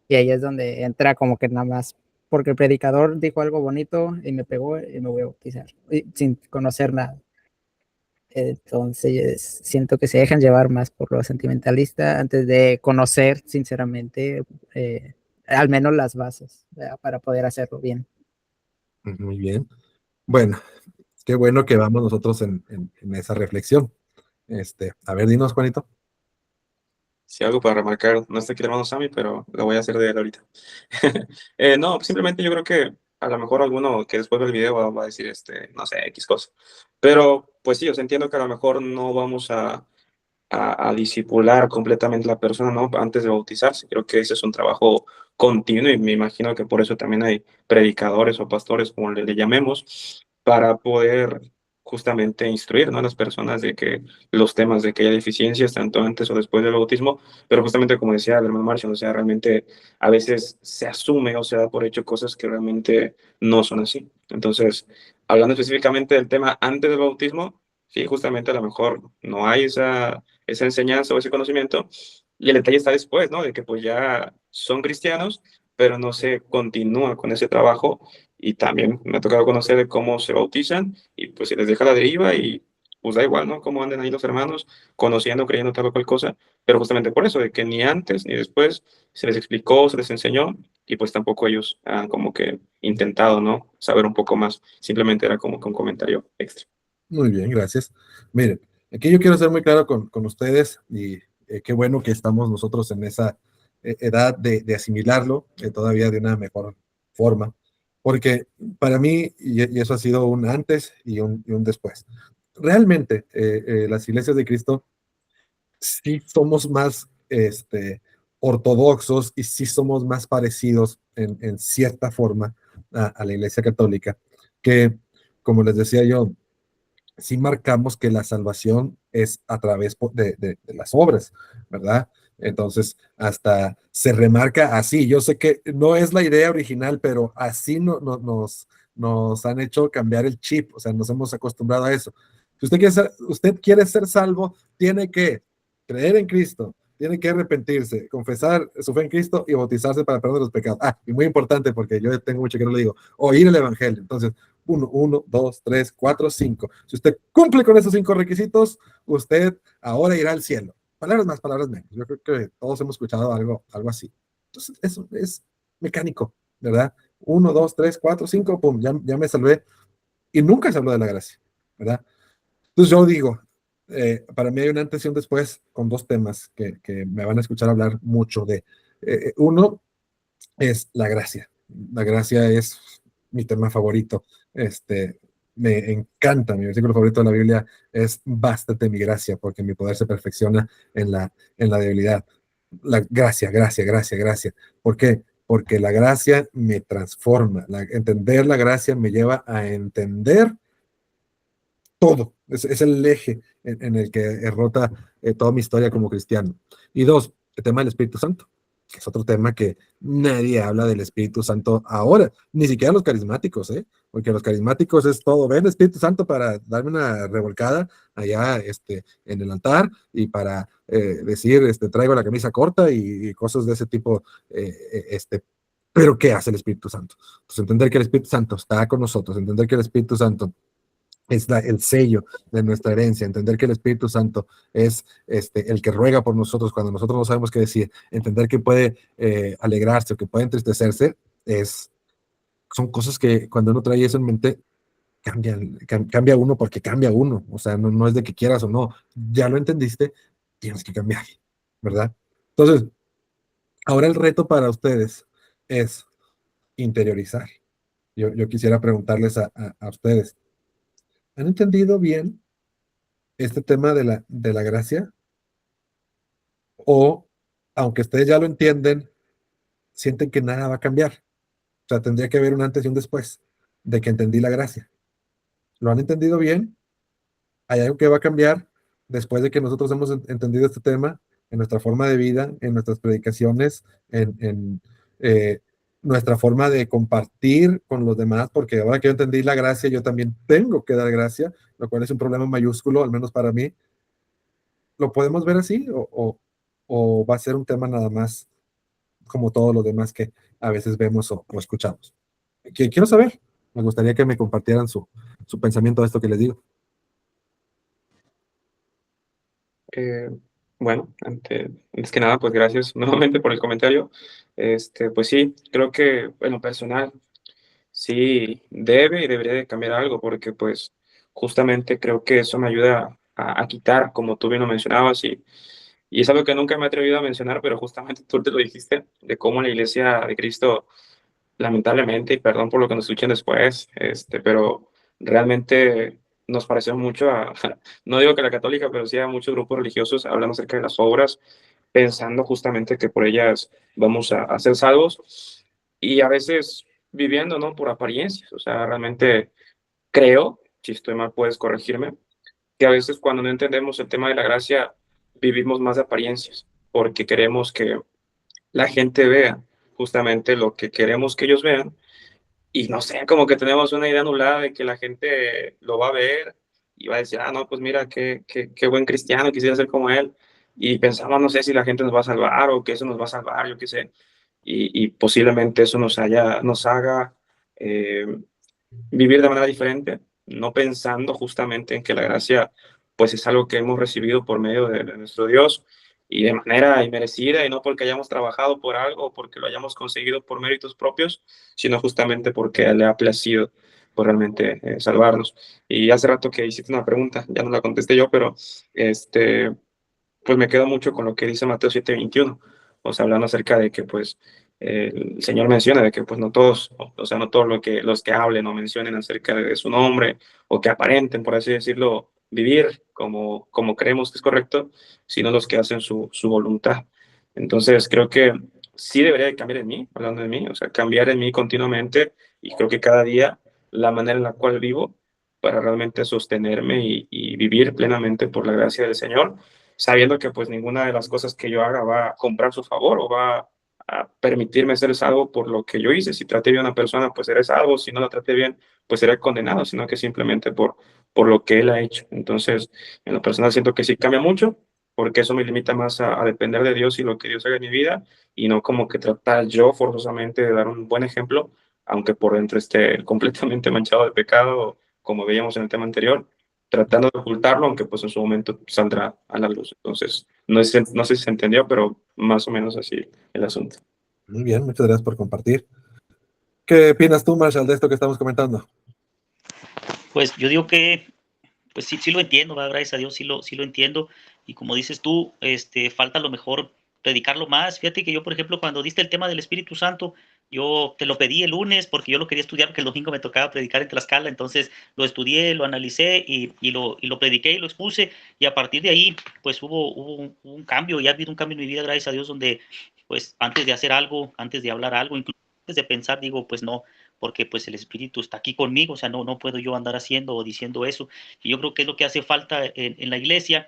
Y ahí es donde entra como que nada más, porque el predicador dijo algo bonito y me pegó y me voy a bautizar, sin conocer nada. Entonces, siento que se dejan llevar más por lo sentimentalista antes de conocer, sinceramente, al menos las bases, ¿verdad? Para poder hacerlo bien. Muy bien. Bueno, qué bueno que vamos nosotros en esa reflexión. A ver, dinos, Juanito. Si algo para remarcar, no está aquí el hermano Sammy, pero lo voy a hacer de él ahorita. No, simplemente yo creo que a lo mejor alguno que después del video va a decir, no sé, X cosa. Pero pues sí, yo entiendo que a lo mejor no vamos a disipular completamente la persona, ¿no? Antes de bautizarse. Creo que ese es un trabajo continuo y me imagino que por eso también hay predicadores o pastores, como le llamemos, para poder justamente instruir, ¿no? A las personas de que los temas de que haya deficiencias, tanto antes o después del bautismo, pero justamente como decía el hermano Marshall, o sea, realmente a veces se asume o se da por hecho cosas que realmente no son así. Entonces, hablando específicamente del tema antes del bautismo, sí, justamente a lo mejor no hay esa enseñanza o ese conocimiento, Y el detalle está después, ¿no? De que pues ya son cristianos, pero no se continúa con ese trabajo. Y también me ha tocado conocer de cómo se bautizan y pues se les deja la deriva y pues da igual, ¿no? Cómo anden ahí los hermanos, conociendo, creyendo tal o cual cosa, pero justamente por eso, de que ni antes ni después se les explicó, se les enseñó y pues tampoco ellos han como que intentado, ¿no? Saber un poco más. Simplemente era como que un comentario extra. Muy bien, gracias. Miren, aquí yo quiero ser muy claro con ustedes y qué bueno que estamos nosotros en esa edad de asimilarlo todavía de una mejor forma, porque para mí, y eso ha sido un antes y un después, realmente las iglesias de Cristo sí somos más ortodoxos y sí somos más parecidos en cierta forma a la iglesia católica, que como les decía yo, sí marcamos que la salvación es a través de las obras, ¿verdad? Entonces, hasta se remarca así. Yo sé que no es la idea original, pero así nos han hecho cambiar el chip, o sea, nos hemos acostumbrado a eso. Si usted quiere ser salvo, tiene que creer en Cristo, tiene que arrepentirse, confesar su fe en Cristo y bautizarse para perdón de los pecados. Ah, y muy importante, porque yo tengo mucho que no le digo, oír el Evangelio. Entonces, 1, 2, 3, 4, 5. Si usted cumple con esos 5 requisitos, usted ahora irá al cielo. Palabras más, palabras menos. Yo creo que todos hemos escuchado algo así. Entonces, eso es mecánico, ¿verdad? 1, 2, 3, 4, 5, pum, ya me salvé. Y nunca se habló de la gracia, ¿verdad? Entonces yo digo, para mí hay un antes y un después con dos temas que me van a escuchar hablar mucho de. Uno es la gracia. La gracia es mi tema favorito. Me encanta, mi versículo favorito de la Biblia es bástate mi gracia, porque mi poder se perfecciona en la debilidad. La gracia, gracia, gracia, gracia. ¿Por qué? Porque la gracia me transforma. Entender la gracia me lleva a entender todo. Es el eje en el que rota toda mi historia como cristiano. Y dos, el tema del Espíritu Santo, que es otro tema que nadie habla del Espíritu Santo ahora, ni siquiera los carismáticos, ¿eh? Porque los carismáticos es todo, ven Espíritu Santo para darme una revolcada allá en el altar y para decir, traigo la camisa corta y cosas de ese tipo, pero ¿qué hace el Espíritu Santo? Pues entender que el Espíritu Santo está con nosotros, entender que el Espíritu Santo es el sello de nuestra herencia, entender que el Espíritu Santo es el que ruega por nosotros cuando nosotros no sabemos qué decir, entender que puede alegrarse o que puede entristecerse, son cosas que cuando uno trae eso en mente, cambia uno porque cambia uno, o sea, no es de que quieras o no, ya lo entendiste, tienes que cambiar, ¿verdad? Entonces, ahora el reto para ustedes es interiorizar. Yo quisiera preguntarles a ustedes, ¿han entendido bien este tema de la gracia? O, aunque ustedes ya lo entienden, sienten que nada va a cambiar. O sea, tendría que haber un antes y un después de que entendí la gracia. ¿Lo han entendido bien? ¿Hay algo que va a cambiar después de que nosotros hemos entendido este tema en nuestra forma de vida, en nuestras predicaciones, en nuestra forma de compartir con los demás? Porque ahora que yo entendí la gracia, yo también tengo que dar gracia, lo cual es un problema mayúsculo, al menos para mí. ¿Lo podemos ver así o va a ser un tema nada más como todos los demás que a veces vemos o escuchamos? Quiero saber, me gustaría que me compartieran su pensamiento de esto que les digo. Eh, bueno, antes que nada, pues gracias nuevamente por el comentario. Pues sí, creo que en lo personal sí debe y debería de cambiar algo porque pues justamente creo que eso me ayuda a quitar, como tú bien lo mencionabas, y es algo que nunca me he atrevido a mencionar, pero justamente tú te lo dijiste, de cómo la Iglesia de Cristo, lamentablemente, y perdón por lo que nos escuchen después, pero realmente nos pareció mucho a, no digo que la católica, pero sí a muchos grupos religiosos hablando acerca de las obras, pensando justamente que por ellas vamos a ser salvos y a veces viviendo, ¿no? Por apariencias, o sea, realmente creo, si estoy mal puedes corregirme, que a veces cuando no entendemos el tema de la gracia, vivimos más de apariencias, porque queremos que la gente vea justamente lo que queremos que ellos vean, y no sé, como que tenemos una idea anulada de que la gente lo va a ver y va a decir, ah, no, pues mira, qué buen cristiano, quisiera ser como él, y pensamos, no sé si la gente nos va a salvar o que eso nos va a salvar, yo qué sé, y posiblemente eso nos haga eh, vivir de manera diferente, no pensando justamente en que la gracia pues es algo que hemos recibido por medio de nuestro Dios y de manera inmerecida y no porque hayamos trabajado por algo o porque lo hayamos conseguido por méritos propios, sino justamente porque le ha placido por realmente salvarnos. Y hace rato que hiciste una pregunta, ya no la contesté yo, pero pues me quedo mucho con lo que dice Mateo 7:21, o sea, hablando acerca de que pues el Señor menciona de que pues no todos, o sea, no todos los que hablen o mencionen acerca de su nombre o que aparenten, por así decirlo, vivir como creemos que es correcto, sino los que hacen su voluntad. Entonces creo que sí debería de cambiar en mí, hablando de mí, o sea, cambiar en mí continuamente y creo que cada día la manera en la cual vivo para realmente sostenerme y vivir plenamente por la gracia del Señor, sabiendo que pues ninguna de las cosas que yo haga va a comprar su favor o va a permitirme ser salvo por lo que yo hice. Si traté bien a una persona, pues seré salvo; si no la traté bien, pues seré condenado, sino que simplemente por lo que él ha hecho. Entonces, en lo personal siento que sí cambia mucho, porque eso me limita más a depender de Dios y lo que Dios haga en mi vida, y no como que tratar yo forzosamente de dar un buen ejemplo, aunque por dentro esté completamente manchado de pecado, como veíamos en el tema anterior, tratando de ocultarlo, aunque pues en su momento saldrá a la luz. Entonces, no sé si se entendió, pero más o menos así el asunto. Muy bien, muchas gracias por compartir. ¿Qué opinas tú, Marshall, de esto que estamos comentando? Pues yo digo que, pues sí, sí lo entiendo, ¿verdad? Gracias a Dios sí lo entiendo. Y como dices tú, falta a lo mejor predicarlo más. Fíjate que yo, por ejemplo, cuando diste el tema del Espíritu Santo, yo te lo pedí el lunes porque yo lo quería estudiar, porque el domingo me tocaba predicar en Tlaxcala. Entonces lo estudié, lo analicé y lo prediqué y lo expuse. Y a partir de ahí, pues hubo un cambio, ya ha habido un cambio en mi vida, gracias a Dios, donde pues antes de hacer algo, antes de hablar algo, incluso antes de pensar, digo, pues no, porque pues el Espíritu está aquí conmigo, o sea, no puedo yo andar haciendo o diciendo eso. Y yo creo que es lo que hace falta en la iglesia.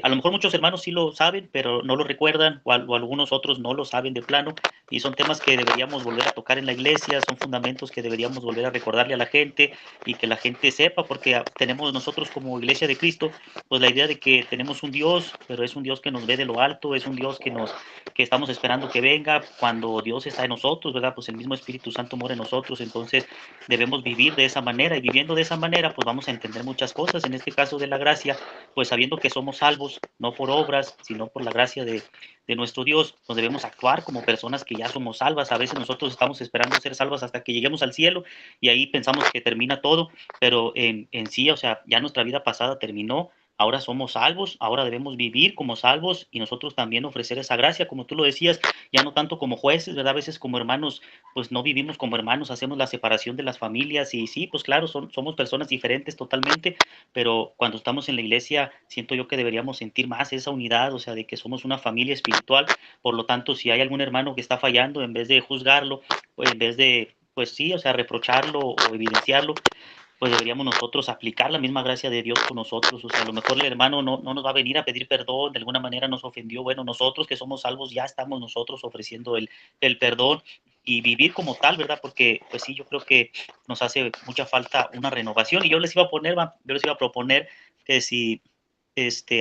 A lo mejor muchos hermanos sí lo saben, pero no lo recuerdan, o algunos otros no lo saben de plano, y son temas que deberíamos volver a tocar en la iglesia, son fundamentos que deberíamos volver a recordarle a la gente y que la gente sepa, porque tenemos nosotros como iglesia de Cristo, pues la idea de que tenemos un Dios, pero es un Dios que nos ve de lo alto, es un Dios que estamos esperando que venga cuando Dios está en nosotros, ¿verdad? Pues el mismo Espíritu Santo mora en nosotros, entonces debemos vivir de esa manera, y viviendo de esa manera pues vamos a entender muchas cosas. En este caso de la gracia, pues sabiendo que somos salvos no por obras sino por la gracia de nuestro Dios, nos debemos actuar como personas que ya somos salvas. A veces nosotros estamos esperando ser salvas hasta que lleguemos al cielo y ahí pensamos que termina todo, pero en sí, o sea, ya nuestra vida pasada terminó. Ahora somos salvos, ahora debemos vivir como salvos y nosotros también ofrecer esa gracia, como tú lo decías, ya no tanto como jueces, ¿verdad? A veces como hermanos, pues no vivimos como hermanos, hacemos la separación de las familias y sí, pues claro, somos personas diferentes totalmente, pero cuando estamos en la iglesia siento yo que deberíamos sentir más esa unidad, o sea, de que somos una familia espiritual. Por lo tanto, si hay algún hermano que está fallando, en vez de juzgarlo, pues en vez de, pues sí, o sea, reprocharlo o evidenciarlo, pues deberíamos nosotros aplicar la misma gracia de Dios con nosotros. O sea, a lo mejor el hermano no nos va a venir a pedir perdón, de alguna manera nos ofendió. Bueno, nosotros que somos salvos ya estamos nosotros ofreciendo el perdón y vivir como tal, ¿verdad? Porque, pues sí, yo creo que nos hace mucha falta una renovación. Y yo les iba a proponer que si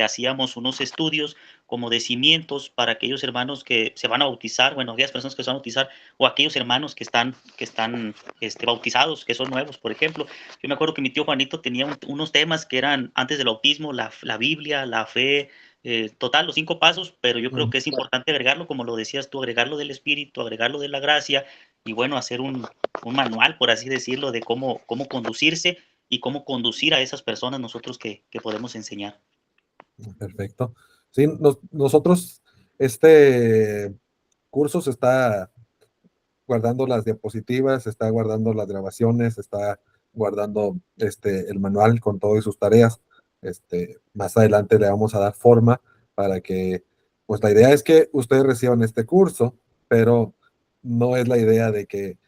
hacíamos unos estudios como de cimientos para aquellos hermanos que se van a bautizar, bueno, aquellas personas que se van a bautizar, o aquellos hermanos que están bautizados, que son nuevos, por ejemplo. Yo me acuerdo que mi tío Juanito tenía unos temas que eran antes del bautismo, la Biblia, la fe, total, los 5 pasos, pero yo creo que es importante agregarlo, como lo decías tú, agregarlo del Espíritu, agregarlo de la gracia, y bueno, hacer un manual, por así decirlo, de cómo conducirse y cómo conducir a esas personas nosotros que podemos enseñar. Perfecto. Sí, nosotros, este curso se está guardando las diapositivas, está guardando las grabaciones, está guardando el manual con todas sus tareas. Más adelante le vamos a dar forma para que, pues la idea es que ustedes reciban este curso, pero no es la idea de que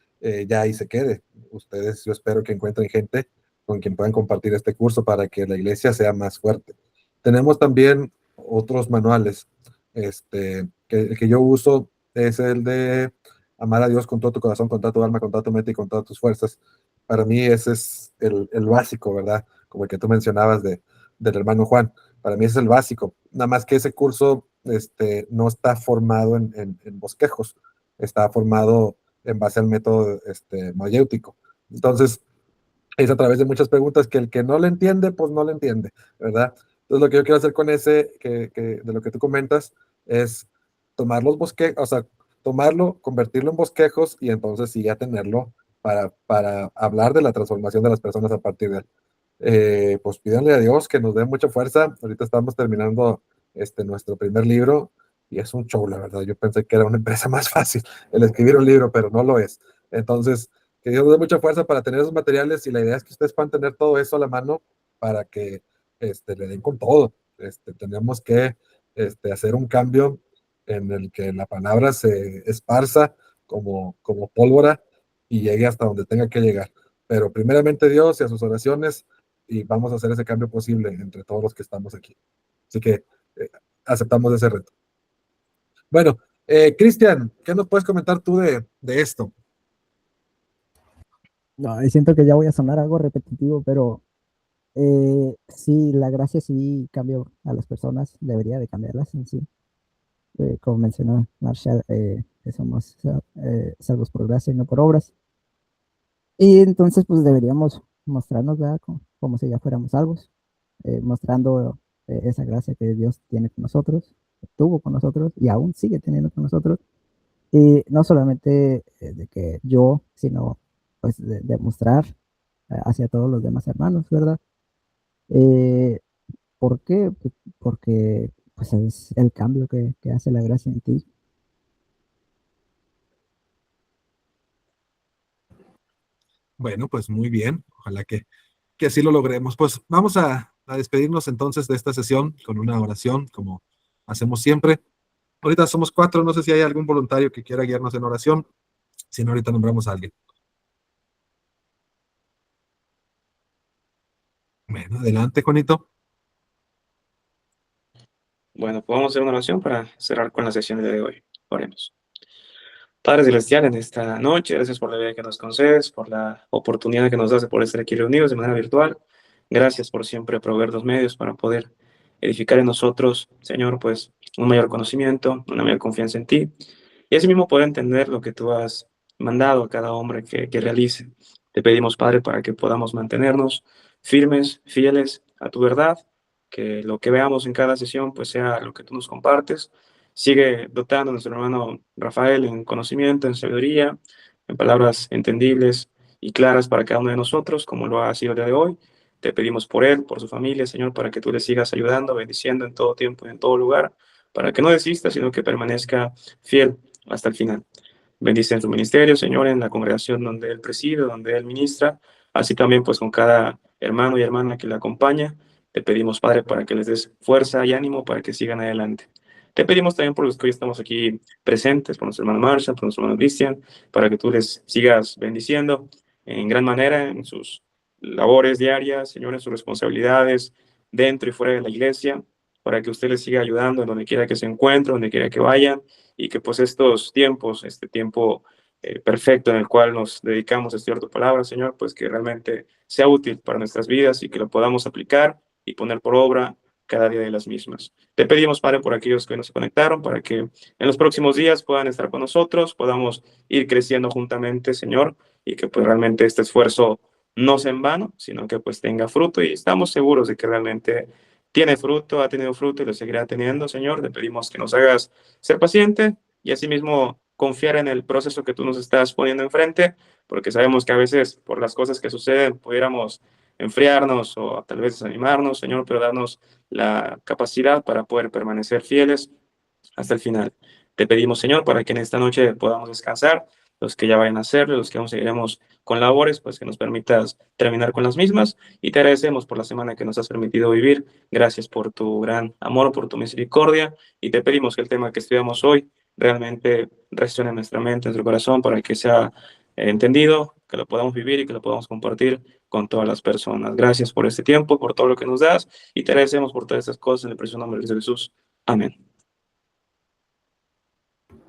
ya ahí se quede. Ustedes, yo espero que encuentren gente con quien puedan compartir este curso para que la iglesia sea más fuerte. Tenemos también otros manuales. El que yo uso es el de amar a Dios con todo tu corazón, con toda tu alma, con toda tu mente y con todas tus fuerzas. Para mí ese es el básico, ¿verdad? Como el que tú mencionabas del hermano Juan. Para mí ese es el básico. Nada más que ese curso no está formado en bosquejos, está formado en base al método mayéutico. Entonces, es a través de muchas preguntas que el que no le entiende, pues no le entiende, ¿verdad? Entonces, lo que yo quiero hacer con ese, de lo que tú comentas, es tomar los bosquejos, o sea, tomarlo, convertirlo en bosquejos y entonces sí ya tenerlo para hablar de la transformación de las personas a partir de él. Pues pídanle a Dios que nos dé mucha fuerza. Ahorita estamos terminando nuestro primer libro y es un show, la verdad. Yo pensé que era una empresa más fácil el escribir un libro, pero no lo es. Entonces, que Dios nos dé mucha fuerza para tener esos materiales y la idea es que ustedes puedan tener todo eso a la mano para que le den con todo. Tenemos que hacer un cambio en el que la palabra se esparza como pólvora y llegue hasta donde tenga que llegar. Pero primeramente Dios y a sus oraciones y vamos a hacer ese cambio posible entre todos los que estamos aquí. Así que aceptamos ese reto. Bueno, Cristian, ¿qué nos puedes comentar tú de esto? No, y siento que ya voy a sonar algo repetitivo, pero sí, la gracia sí cambia a las personas, debería de cambiarlas en sí. Como mencionó Marshall, que somos salvos por gracia y no por obras. Y entonces pues deberíamos mostrarnos, ¿verdad? Como si ya fuéramos salvos, mostrando esa gracia que Dios tiene con nosotros, tuvo con nosotros y aún sigue teniendo con nosotros. Y no solamente de que yo, sino pues de mostrar hacia todos los demás hermanos, ¿verdad? Eh, ¿Por qué? Pues, porque pues es el cambio que hace la gracia en ti. Bueno, pues muy bien. Ojalá que así lo logremos. Pues vamos a despedirnos entonces de esta sesión con una oración, como hacemos siempre. Ahorita somos 4, no sé si hay algún voluntario que quiera guiarnos en oración. Si no, ahorita nombramos a alguien. Bueno, adelante, Juanito. Bueno, pues vamos a hacer una oración para cerrar con la sesión de hoy. Oremos. Padre Celestial, en esta noche, gracias por la vida que nos concedes, por la oportunidad que nos das de poder estar aquí reunidos de manera virtual. Gracias por siempre proveer los medios para poder edificar en nosotros, Señor, pues un mayor conocimiento, una mayor confianza en ti y asimismo poder entender lo que tú has mandado a cada hombre que realice. Te pedimos, Padre, para que podamos mantenernos firmes, fieles a tu verdad, que lo que veamos en cada sesión pues sea lo que tú nos compartes. Sigue dotando a nuestro hermano Rafael en conocimiento, en sabiduría, en palabras entendibles y claras para cada uno de nosotros, como lo ha sido el día de hoy. Te pedimos por él, por su familia, Señor, para que tú le sigas ayudando, bendiciendo en todo tiempo y en todo lugar, para que no desista, sino que permanezca fiel hasta el final. Bendice en su ministerio, Señor, en la congregación donde él preside, donde él ministra, así también pues con cada hermano y hermana que le acompaña. Te pedimos, Padre, para que les des fuerza y ánimo para que sigan adelante. Te pedimos también por los que hoy estamos aquí presentes, por nuestro hermano Marshall, por nuestro hermano Cristian, para que tú les sigas bendiciendo en gran manera en sus labores diarias, Señor, en sus responsabilidades dentro y fuera de la iglesia, para que usted les siga ayudando en donde quiera que se encuentren, donde quiera que vayan, y que pues estos tiempos, este tiempo perfecto en el cual nos dedicamos a estudiar tu palabra, Señor, pues que realmente sea útil para nuestras vidas y que lo podamos aplicar y poner por obra cada día de las mismas. Te pedimos, Padre, por aquellos que nos se conectaron, para que en los próximos días puedan estar con nosotros, podamos ir creciendo juntamente, Señor, y que pues realmente este esfuerzo no sea en vano, sino que pues tenga fruto y estamos seguros de que realmente tiene fruto, ha tenido fruto y lo seguirá teniendo, Señor. Te pedimos que nos hagas ser paciente y asimismo confiar en el proceso que tú nos estás poniendo enfrente, porque sabemos que a veces por las cosas que suceden pudiéramos enfriarnos o tal vez desanimarnos, Señor, pero darnos la capacidad para poder permanecer fieles hasta el final. Te pedimos, Señor, para que en esta noche podamos descansar, los que ya vayan a hacerlo, los que aún seguiremos con labores, pues que nos permitas terminar con las mismas y te agradecemos por la semana que nos has permitido vivir. Gracias por tu gran amor, por tu misericordia y te pedimos que el tema que estudiamos hoy realmente resuene en nuestra mente, en nuestro corazón, para que sea entendido, que lo podamos vivir y que lo podamos compartir con todas las personas. Gracias por este tiempo, por todo lo que nos das y te agradecemos por todas estas cosas en el precioso nombre de Jesús. Amén.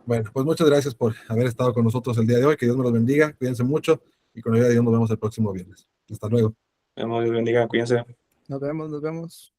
Bueno, pues muchas gracias por haber estado con nosotros el día de hoy. Que Dios me los bendiga. Cuídense mucho y con la ayuda de Dios nos vemos el próximo viernes. Hasta luego. Dios bendiga, cuídense. Nos vemos, nos vemos.